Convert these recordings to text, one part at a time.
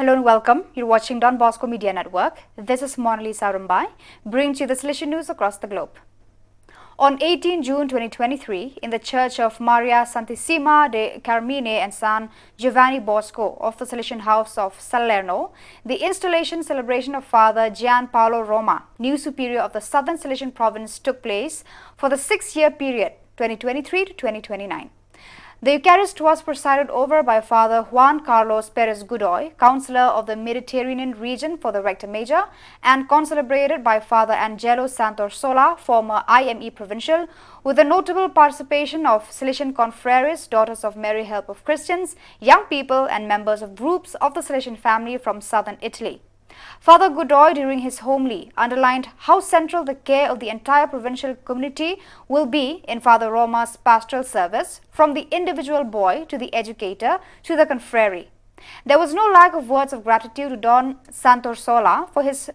Hello and welcome. You're watching Don Bosco Media Network. This is Monalisa Rumbai, bringing you the Salesian news across the globe. On 18 June 2023, in the Church of Maria Santissima de Carmine and San Giovanni Bosco of the Salesian House of Salerno, the installation celebration of Father Gianpaolo Roma, new superior of the Southern Salesian province, took place for the 6-year period 2023 to 2029. The Eucharist was presided over by Father Juan Carlos Perez Godoy, Councillor of the Mediterranean region for the Rector Major, and concelebrated by Father Angelo Santorsola, former IME Provincial, with the notable participation of Salesian confreres, Daughters of Mary Help of Christians, young people and members of groups of the Salesian family from southern Italy. Father Godoy, during his homily, underlined how central the care of the entire provincial community will be in Father Roma's pastoral service, from the individual boy to the educator to the confrery. There was no lack of words of gratitude to Don Santorsola for his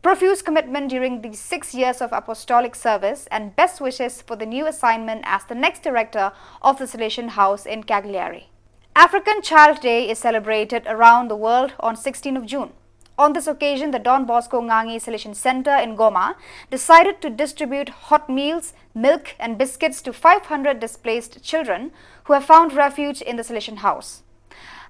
profuse commitment during these 6 years of apostolic service and best wishes for the new assignment as the next director of the Salesian House in Cagliari. African Child Day is celebrated around the world on 16th of June. On this occasion, the Don Bosco Ngangi Salesian Center in Goma decided to distribute hot meals, milk and biscuits to 500 displaced children who have found refuge in the Salesian House.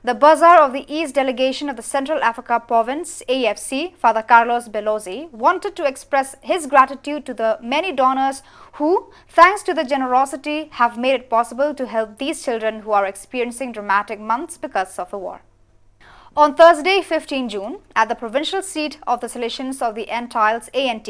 The Bazaar of the East Delegation of the Central Africa Province, AFC, Father Carlos Belozzi, wanted to express his gratitude to the many donors who, thanks to the generosity, have made it possible to help these children who are experiencing dramatic months because of the war. On Thursday, 15 June, at the provincial seat of the Salesians of the Antilles ANT,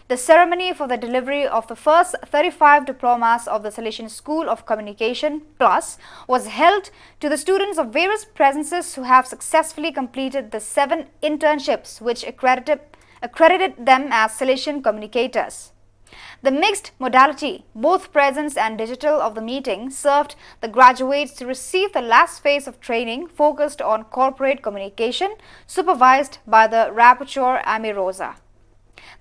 the ceremony for the delivery of the first 35 diplomas of the Salesian School of Communication Plus was held to the students of various provinces who have successfully completed the 7 internships which accredited them as Salesian communicators. The mixed modality, both presence and digital, of the meeting served the graduates to receive the last phase of training focused on corporate communication, supervised by the Rapporteur Amirosa.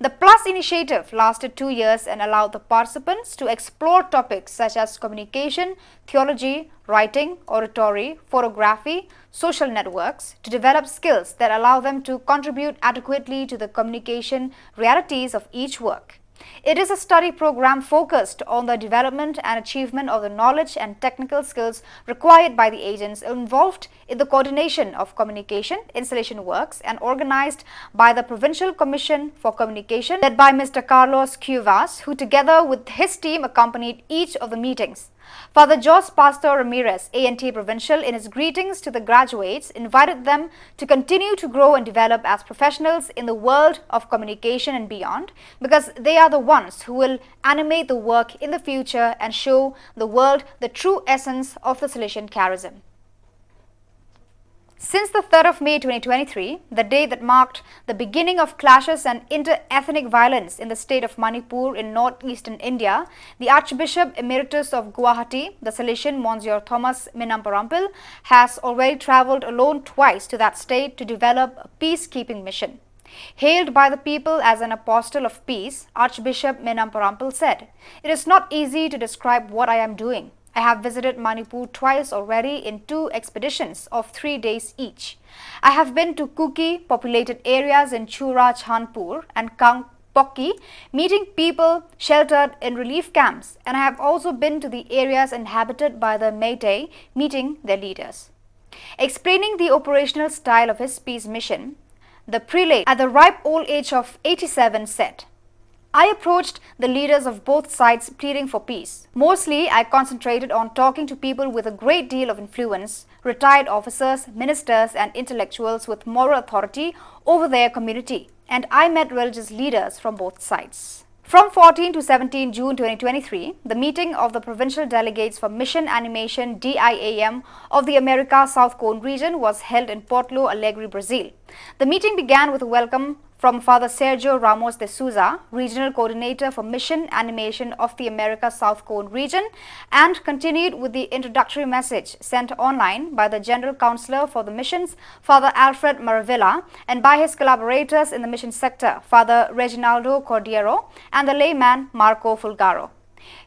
The Plus initiative lasted 2 years and allowed the participants to explore topics such as communication, theology, writing, oratory, photography, social networks, to develop skills that allow them to contribute adequately to the communication realities of each work. It is a study program focused on the development and achievement of the knowledge and technical skills required by the agents involved in the coordination of communication installation works, and organized by the Provincial Commission for Communication, led by Mr. Carlos Cuevas, who together with his team accompanied each of the meetings. Father Jos Pastor Ramirez, ANT Provincial, in his greetings to the graduates, invited them to continue to grow and develop as professionals in the world of communication and beyond, because they are the ones who will animate the work in the future and show the world the true essence of the Salesian charism. Since the 3rd of May 2023, the day that marked the beginning of clashes and inter-ethnic violence in the state of Manipur in northeastern India, the Archbishop Emeritus of Guwahati, the Salesian Monsieur Thomas Minamparampil, has already travelled alone twice to that state to develop a peacekeeping mission. Hailed by the people as an apostle of peace, Archbishop Minamparampil said, "It is not easy to describe what I am doing. I have visited Manipur twice already in 2 expeditions of 3 days each. I have been to Kuki populated areas in Chura Chanpur and Kangpokki, meeting people sheltered in relief camps, and I have also been to the areas inhabited by the Meitei, meeting their leaders." Explaining the operational style of his peace mission, the prelate, at the ripe old age of 87, said, "I approached the leaders of both sides pleading for peace. Mostly, I concentrated on talking to people with a great deal of influence, retired officers, ministers and intellectuals with moral authority over their community, and I met religious leaders from both sides." From 14 to 17 June 2023, the meeting of the provincial delegates for Mission Animation DIAM of the America South Cone region was held in Porto Alegre, Brazil. The meeting began with a welcome from Father Sergio Ramos de Souza, Regional Coordinator for Mission Animation of the America South Cone region, and continued with the introductory message sent online by the General Counselor for the Missions, Father Alfred Maravilla, and by his collaborators in the mission sector, Father Reginaldo Cordiero and the layman Marco Fulgaro.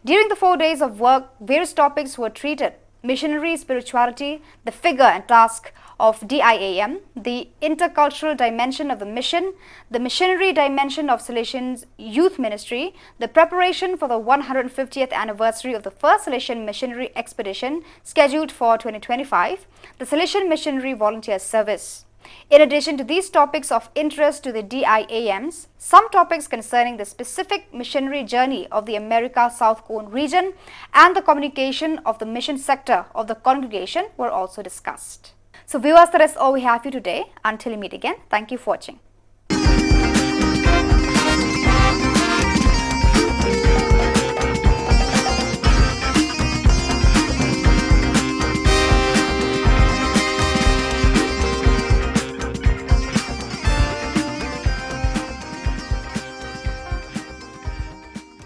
During the 4 days of work, various topics were treated. missionary spirituality, the figure and task of DIAM, the intercultural dimension of the mission, the missionary dimension of Salesian's youth ministry, the preparation for the 150th anniversary of the first Salesian missionary expedition scheduled for 2025, the Salesian Missionary Volunteer Service. In addition to these topics of interest to the DIAMs, some topics concerning the specific missionary journey of the America South Cone region and the communication of the mission sector of the congregation were also discussed. So viewers, that is all we have for you today. Until we meet again, thank you for watching.